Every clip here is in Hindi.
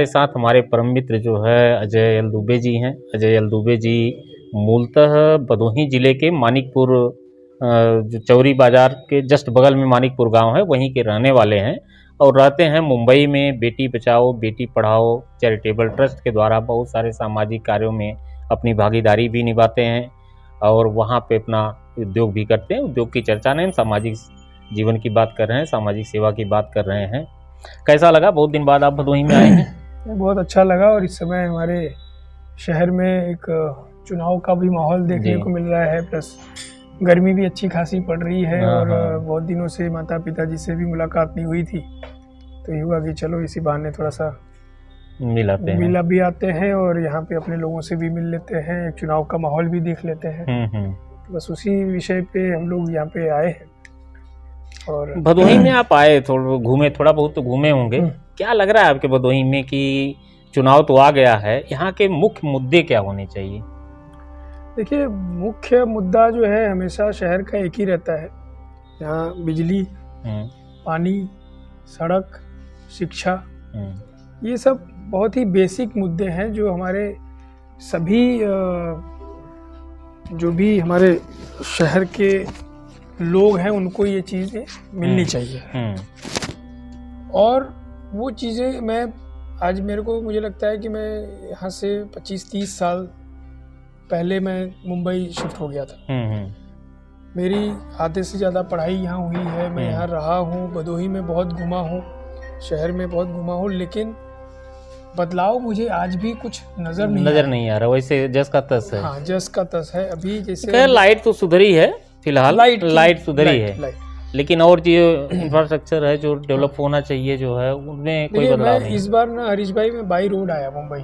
हमारे साथ हमारे परम मित्र जो है अजय एल दुबे जी हैं। अजय एल दुबे जी मूलतः भदोही जिले के मानिकपुर जो चौरी बाजार के जस्ट बगल में मानिकपुर गांव है, वहीं के रहने वाले हैं और रहते हैं मुंबई में। बेटी बचाओ बेटी पढ़ाओ चैरिटेबल ट्रस्ट के द्वारा बहुत सारे सामाजिक कार्यों में अपनी भागीदारी भी निभाते हैं और वहाँ पे अपना उद्योग भी करते हैं। उद्योग की चर्चा नहीं, हम सामाजिक जीवन की बात कर रहे हैं, सामाजिक सेवा की बात कर रहे हैं। कैसा लगा, बहुत दिन बाद आप भदोही में आए हैं? बहुत अच्छा लगा। और इस समय हमारे शहर में एक चुनाव का भी माहौल देखने को मिल रहा है, प्लस गर्मी भी अच्छी खासी पड़ रही है और बहुत दिनों से माता पिताजी से भी मुलाकात नहीं हुई थी, तो ये हुआ कि चलो इसी बहाने थोड़ा सा मिला भी आते हैं और यहाँ पे अपने लोगों से भी मिल लेते हैं, एक चुनाव का माहौल भी देख लेते हैं। तो बस उसी विषय पे हम लोग यहाँ पे आए हैं। और भदोही में आप आए, थोड़ा बहुत तो घूमे होंगे, क्या लग रहा है आपके भदोही में कि चुनाव तो आ गया है, यहाँ के मुख्य मुद्दे क्या होने चाहिए? देखिए, मुख्य मुद्दा जो है हमेशा शहर का एक ही रहता है। यहाँ बिजली, पानी, सड़क, शिक्षा, ये सब बहुत ही बेसिक मुद्दे हैं जो हमारे सभी जो भी हमारे शहर के लोग हैं उनको ये चीज़ें मिलनी चाहिए। और वो चीज़ें मुझे लगता है कि मैं यहाँ से 25-30 साल पहले मैं मुंबई शिफ्ट हो गया था। मेरी आधे से ज़्यादा पढ़ाई यहाँ हुई है, मैं यहाँ रहा हूँ, भदोही में बहुत घूमा हूँ, शहर में बहुत घूमा हूँ, लेकिन बदलाव मुझे आज भी कुछ नज़र नहीं आ रहा। वैसे जस का तस है। हाँ, जस का तस है। अभी जैसे लाइट तो सुधरी है फिलहाल, लाइट सुधरी है, लेकिन और जो इंफ्रास्ट्रक्चर है जो डेवलप होना चाहिए जो है उनमें कोई बदलाव नहीं। इस बार ना हरीश भाई मैं बाई रोड आया मुंबई।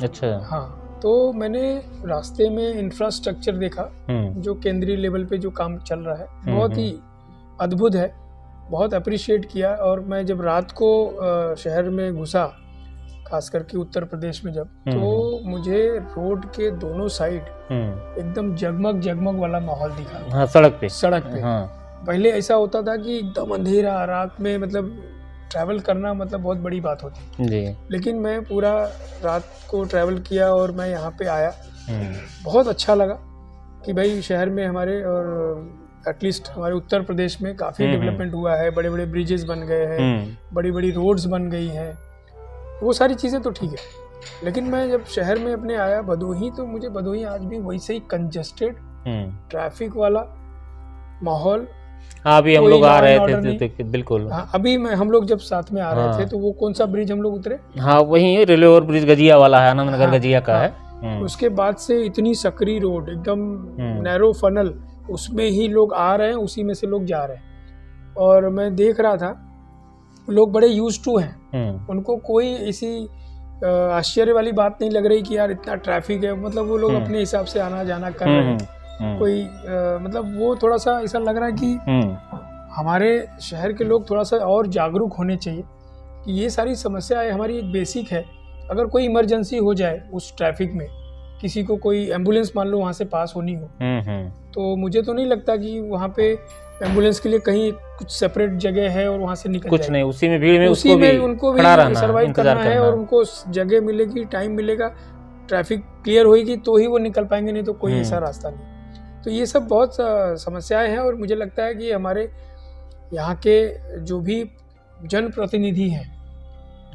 अच्छा। हाँ, तो मैंने रास्ते में इंफ्रास्ट्रक्चर देखा जो केंद्रीय लेवल पे जो काम चल रहा है, बहुत ही अद्भुत है, बहुत अप्रिशिएट किया। और मैं जब रात को शहर में घुसा, खास करके उत्तर प्रदेश में जब, तो मुझे रोड के दोनों साइड एकदम जगमग वाला माहौल दिखा। हाँ, सड़क पे। पहले ऐसा होता था कि एकदम अंधेरा रात में, मतलब ट्रैवल करना मतलब बहुत बड़ी बात होती जी। लेकिन मैं पूरा रात को ट्रैवल किया और मैं यहाँ पे आया, बहुत अच्छा लगा कि भाई शहर में हमारे और एटलीस्ट हमारे उत्तर प्रदेश में काफ़ी डेवलपमेंट हुआ है, बड़े बड़े ब्रिजेस बन गए हैं, बड़ी बड़ी रोड्स बन गई हैं, वो सारी चीज़ें तो ठीक है। लेकिन मैं जब शहर में अपने आया भदोही, तो मुझे भदोही आज भी वैसे ही कंजेस्टेड, ट्रैफिक वाला माहौल। हाँ, अभी हम लोग आ रहे थे तो बिल्कुल। हाँ, अभी हम लोग जब साथ में आ रहे थे तो वो कौन सा ब्रिज हम लोग उतरे? हाँ, वही रेलवे ओवर ब्रिज गजिया वाला है, आनंद नगर गजिया का है। उसके बाद से इतनी सकरी रोड, एकदम नैरो फनल, उसमें ही लोग आ रहे हैं, उसी में से लोग जा रहे हैं। और मैं देख रहा था लोग बड़े यूज्ड टू हैं, उनको कोई ऐसी आश्चर्य वाली बात नहीं लग रही कि यार इतना ट्रैफिक है, मतलब वो लोग अपने हिसाब से आना जाना कर रहे हैं। कोई मतलब वो थोड़ा सा ऐसा लग रहा है कि हमारे शहर के लोग थोड़ा सा और जागरूक होने चाहिए कि ये सारी समस्याएं हमारी एक बेसिक है। अगर कोई इमरजेंसी हो जाए उस ट्रैफिक में, किसी को कोई एम्बुलेंस मान लो वहाँ से पास होनी हो, तो मुझे तो नहीं लगता कि वहाँ पे एम्बुलेंस के लिए कहीं कुछ सेपरेट जगह है और वहाँ से निकल कुछ नहीं, उसी में भीड़ में उनको भी सर्वाइव करना है और उनको जगह मिलेगी, टाइम मिलेगा, ट्रैफिक क्लियर होगी तो ही वो निकल पाएंगे, नहीं तो कोई ऐसा रास्ता नहीं। तो ये सब बहुत समस्याएं हैं और मुझे लगता है कि हमारे यहाँ के जो भी जनप्रतिनिधि हैं,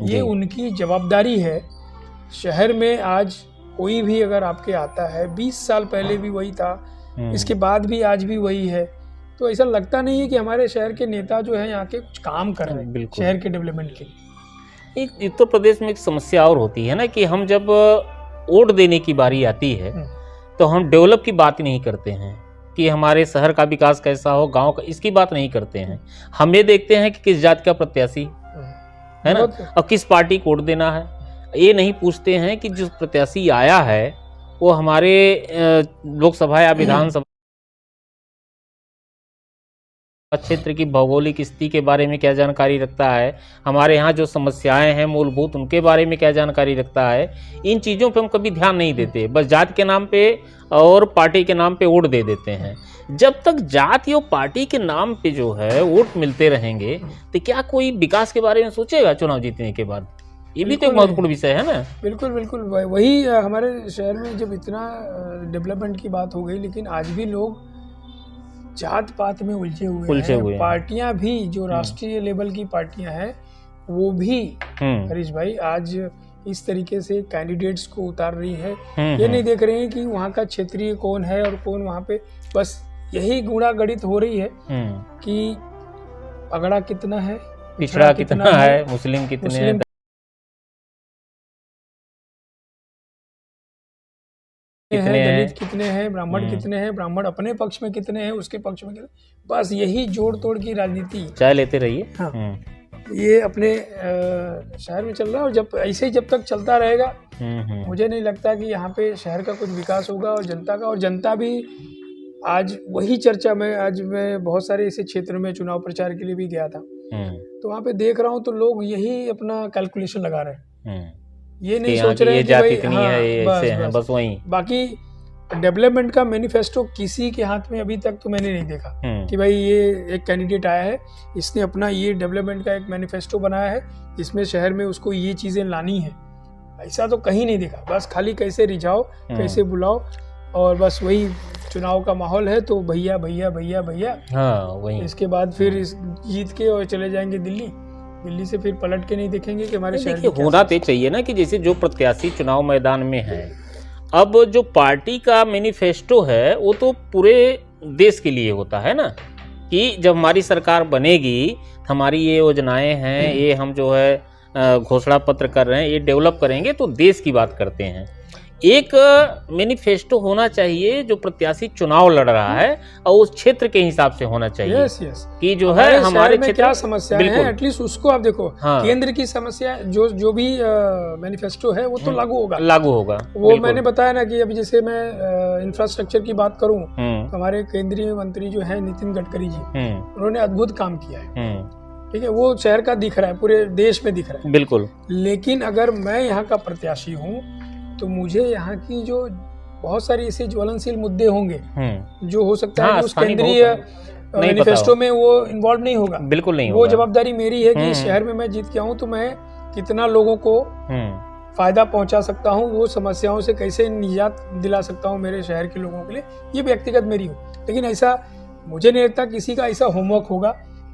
ये उनकी जवाबदारी है। शहर में आज कोई भी अगर आपके आता है, 20 साल पहले भी वही था, इसके बाद भी आज भी वही है, तो ऐसा लगता नहीं है कि हमारे शहर के नेता जो है यहाँ के कुछ काम कर रहे हैं शहर के डेवलपमेंट के लिए। एक उत्तर प्रदेश में एक समस्या और होती है ना कि हम जब वोट देने की बारी आती है तो हम डेवलप की बात नहीं करते हैं कि हमारे शहर का विकास कैसा हो, गांव का, इसकी बात नहीं करते हैं। हम ये देखते हैं कि किस जात का प्रत्याशी है ना, और किस पार्टी को वोट देना है। ये नहीं पूछते हैं कि जो प्रत्याशी आया है वो हमारे लोकसभा या विधानसभा क्षेत्र की भौगोलिक स्थिति के बारे में क्या जानकारी रखता है, हमारे यहाँ जो समस्याएं हैं मूलभूत उनके बारे में क्या जानकारी रखता है। इन चीज़ों पे हम कभी ध्यान नहीं देते, बस जात के नाम पे और पार्टी के नाम पे वोट दे देते हैं। जब तक जाति और पार्टी के नाम पे जो है वोट मिलते रहेंगे तो क्या कोई विकास के बारे में सोचेगा चुनाव जीतने के बाद? ये भी तो एक महत्वपूर्ण विषय है ना। बिल्कुल बिल्कुल, वही हमारे शहर में जब इतना डेवलपमेंट की बात हो गई, लेकिन आज भी लोग जात पात में उलझे हुए हैं। पार्टियां भी जो राष्ट्रीय लेवल की पार्टियां हैं वो भी हरीश भाई आज इस तरीके से कैंडिडेट्स को उतार रही है। ये नहीं देख रहे हैं कि वहाँ का क्षेत्रीय कौन है और कौन वहाँ पे, बस यही गुणा गणित हो रही है कि अगड़ा कितना है, पिछड़ा कितना है, मुस्लिम कितने हैं, दलित कितने हैं, ब्राह्मण कितने हैं, ब्राह्मण अपने पक्ष में कितने हैं, उसके पक्ष में कितने, बस यही जोड़ तोड़ की राजनीति चाय लेते रहिए। हाँ, ये अपने शहर में चल रहा है। और जब ऐसे ही जब तक चलता रहेगा मुझे नहीं लगता कि यहाँ पे शहर का कुछ विकास होगा और जनता का। और जनता भी आज वही चर्चा में, आज मैं बहुत सारे ऐसे क्षेत्र में चुनाव प्रचार के लिए भी गया था, तो वहाँ पे देख रहा हूँ तो लोग यही अपना कैलकुलेशन लगा रहे हैं। ये नहीं सोच रहे हैं कि भाई बस वही। बाकी डेवलपमेंट का मैनिफेस्टो किसी के हाथ में अभी तक तो मैंने नहीं देखा कि भाई ये एक कैंडिडेट आया है, इसने अपना ये डेवलपमेंट का एक मैनिफेस्टो बनाया है, इसमें शहर में उसको ये चीज़ें लानी है, ऐसा तो कहीं नहीं देखा। बस खाली कैसे रिझाओ, कैसे बुलाओ, और बस वही चुनाव का माहौल है तो भैया भैया भैया भैया, हाँ वही। इसके बाद फिर जीत के और चले जाएंगे दिल्ली से फिर पलट के नहीं देखेंगे कि हमारे शहर में होना तो चाहिए ना कि जैसे जो प्रत्याशी चुनाव मैदान में है, अब जो पार्टी का मैनिफेस्टो है वो तो पूरे देश के लिए होता है ना, कि जब हमारी सरकार बनेगी, हमारी ये योजनाएं हैं, ये हम जो है घोषणा पत्र कर रहे हैं, ये डेवलप करेंगे, तो देश की बात करते हैं। एक मैनिफेस्टो होना चाहिए जो प्रत्याशी चुनाव लड़ रहा है और उस क्षेत्र के हिसाब से होना चाहिए। यस कि जो है हमारे क्षेत्र में क्या समस्या है, एटलीस्ट उसको आप देखो। हाँ। केंद्र की समस्या जो भी मैनिफेस्टो है वो तो लागू होगा। वो मैंने बताया ना कि अभी जैसे मैं इंफ्रास्ट्रक्चर की बात करूं तो हमारे केंद्रीय मंत्री जो है नितिन गडकरी जी, उन्होंने अद्भुत काम किया है। ठीक है, वो शहर का दिख रहा है, पूरे देश में दिख रहा है। बिल्कुल। लेकिन अगर मैं यहाँ का प्रत्याशी हूँ तो मुझे यहाँ की जो बहुत सारी ऐसे ज्वलनशील मुद्दे होंगे जो हो सकता है कि उस केंद्रीय मैनिफेस्टो में वो इन्वॉल्व नहीं होगा। बिल्कुल नहीं वो जवाबदारी मेरी है कि शहर में मैं जीत के आऊँ तो मैं कितना लोगों को फायदा पहुंचा सकता हूँ, वो समस्याओं से कैसे निजात दिला सकता हूँ मेरे शहर के लोगों के लिए, ये व्यक्तिगत मेरी हो। लेकिन ऐसा मुझे नहीं लगता किसी का ऐसा होमवर्क होगा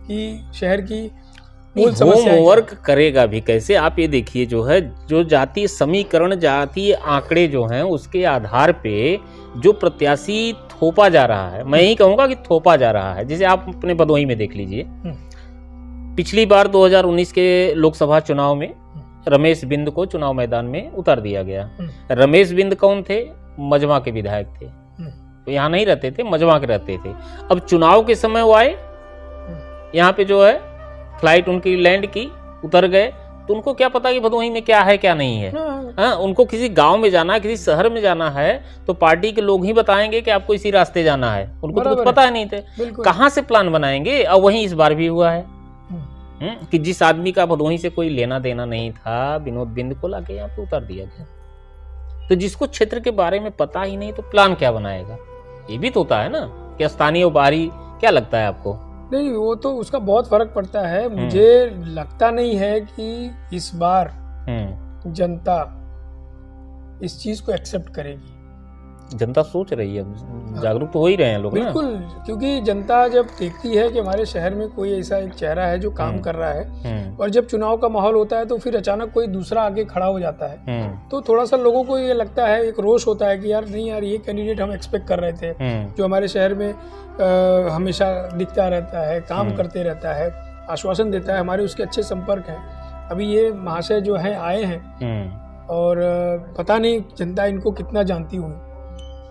कि शहर की होमवर्क करेगा भी कैसे। आप ये देखिए, जो है जो जातीय समीकरण, जातीय आंकड़े जो हैं उसके आधार पे जो प्रत्याशी थोपा जा रहा है, मैं यही कहूंगा कि थोपा जा रहा है। जैसे आप अपने भदोही में देख लीजिए, पिछली बार 2019 के लोकसभा चुनाव में रमेश बिंद को चुनाव मैदान में उतार दिया गया। रमेश बिंद कौन थे? मजमा के विधायक थे, तो यहाँ नहीं रहते थे, मजमा के रहते थे। अब चुनाव के समय वो आए, यहाँ पे जो है फ्लाइट उनकी लैंड की, उतर गए, तो उनको क्या पता कि भदोही में क्या है क्या नहीं है। हाँ, उनको किसी गांव में जाना है, किसी शहर में जाना है तो पार्टी के लोग ही बताएंगे कि आपको इसी रास्ते जाना है, उनको तो कुछ पता नहीं थे, कहाँ से प्लान बनाएंगे। और वहीं इस बार भी हुआ है कि जिस आदमी का भदोही से कोई लेना देना नहीं था, विनोद बिंद को लाके यहाँ पे उतार दिया गया। तो जिसको क्षेत्र के बारे में पता ही नहीं तो प्लान क्या बनाएगा? ये भी तो होता है ना कि स्थानीय और बाहरी। क्या लगता है आपको? नहीं, वो तो उसका बहुत फर्क पड़ता है। मुझे लगता नहीं है कि इस बार जनता इस चीज को एक्सेप्ट करेगी। जनता सोच रही है, जागरूक तो हो ही रहे हैं लोग। बिल्कुल, क्योंकि जनता जब देखती है कि हमारे शहर में कोई ऐसा एक चेहरा है जो काम कर रहा है, और जब चुनाव का माहौल होता है तो फिर अचानक कोई दूसरा आगे खड़ा हो जाता है, तो थोड़ा सा लोगों को ये लगता है, एक रोष होता है कि यार नहीं यार, ये कैंडिडेट हम एक्सपेक्ट कर रहे थे, जो हमारे शहर में हमेशा दिखता रहता है, काम करते रहता है, आश्वासन देता है, हमारे उसके अच्छे संपर्क हैं। अभी ये महाशय जो है आए हैं और पता नहीं जनता इनको कितना जानती हुई,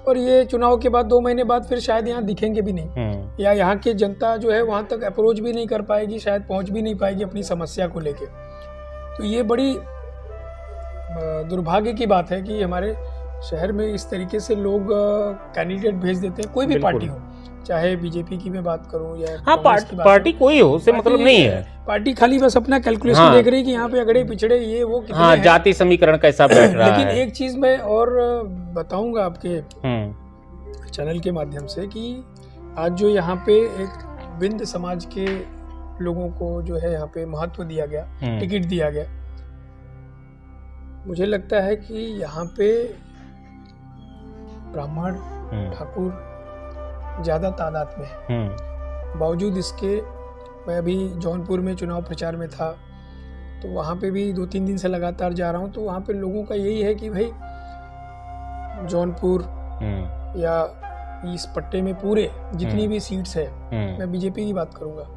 और ये चुनाव के बाद 2 महीने बाद फिर शायद यहाँ दिखेंगे भी नहीं, या यहाँ की जनता जो है वहाँ तक अप्रोच भी नहीं कर पाएगी, शायद पहुँच भी नहीं पाएगी अपनी समस्या को लेके। तो ये बड़ी दुर्भाग्य की बात है कि हमारे शहर में इस तरीके से लोग कैंडिडेट भेज देते हैं, कोई भी पार्टी हो, चाहे बीजेपी की मैं बात करूं या पार्टी कोई हो, उससे मतलब नहीं है। पार्टी खाली बस अपना कैलकुलेशन देख रही है कि यहाँ पे अगड़े पिछड़े ये वो कितने हैं। जाति समीकरण कैसा बैठ रहा है। लेकिन एक चीज मैं और बताऊंगा आपके चैनल के माध्यम से कि आज जो यहाँ पे एक बिंद समाज के लोगों को जो है यहाँ पे महत्व दिया गया, टिकट दिया गया, मुझे लगता है कि यहाँ पे ब्राह्मण ठाकुर ज़्यादा तादाद में है। बावजूद इसके मैं अभी जौनपुर में चुनाव प्रचार में था, तो वहाँ पे भी 2-3 दिन से लगातार जा रहा हूँ। तो वहाँ पे लोगों का यही है कि भाई जौनपुर या इस पट्टे में पूरे जितनी भी सीट्स है, मैं बीजेपी की बात करूँगा,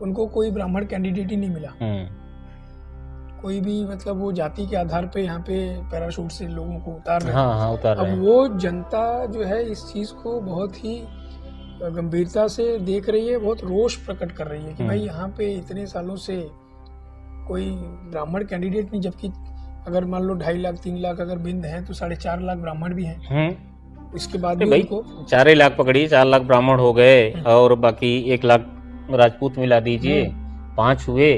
उनको कोई ब्राह्मण कैंडिडेट ही नहीं मिला। कोई भी मतलब वो जाति के आधार पे यहाँ पे पैराशूट से लोगों को उतार रहे हैं। उतार रहे हैं। अब वो जनता जो है इस चीज़ को बहुत ही गंभीरता से देख रही है, बहुत रोष प्रकट कर रही है कि भाई यहाँ पे इतने सालों से कोई ब्राह्मण कैंडिडेट नहीं, जबकि अगर मान लो 2.5 लाख 3 लाख अगर बिंद हैं तो 4.5 लाख ब्राह्मण भी हैं। इसके बाद भी उनको 4 लाख पकड़िए, 4 लाख ब्राह्मण हो गए और बाकी 1 लाख राजपूत मिला दीजिए, 5 हुए।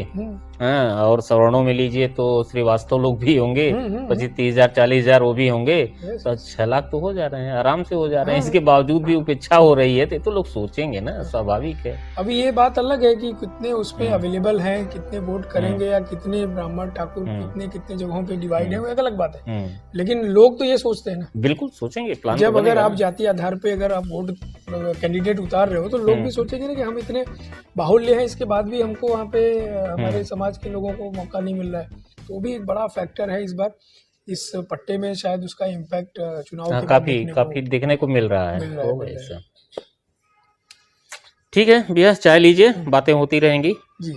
हाँ, और सवर्णों में लीजिए तो श्रीवास्तव लोग भी होंगे, 25-30,000 40,000 वो भी होंगे, तो 6 लाख तो हो जा रहे हैं, आराम से हो जा रहे हैं। इसके बावजूद भी उपेक्षा हो रही है तो लोग सोचेंगे ना, स्वाभाविक है। अभी ये बात अलग है कि कितने उसमें अवेलेबल हैं, कितने वोट करेंगे या कितने ब्राह्मण ठाकुर कितने जगहों पे डिवाइड है, वो एक अलग बात है। लेकिन लोग तो ये सोचते हैं ना, बिल्कुल सोचेंगे। प्लान जब अगर आप जाति आधार पे अगर आप वोट कैंडिडेट उतार रहे हो तो लोग भी सोचेंगे ना कि हम इतने बाहुल्य हैं, इसके बाद भी हमको वहाँ पे हमारे समाज के लोगों को मौका नहीं मिल रहा है। तो भी एक बड़ा फैक्टर है इस बार इस पट्टे में, शायद उसका इम्पैक्ट चुनाव के काफी देखने को मिल रहा है। ठीक है भैया, चाय लीजिए, बातें होती रहेंगी जी।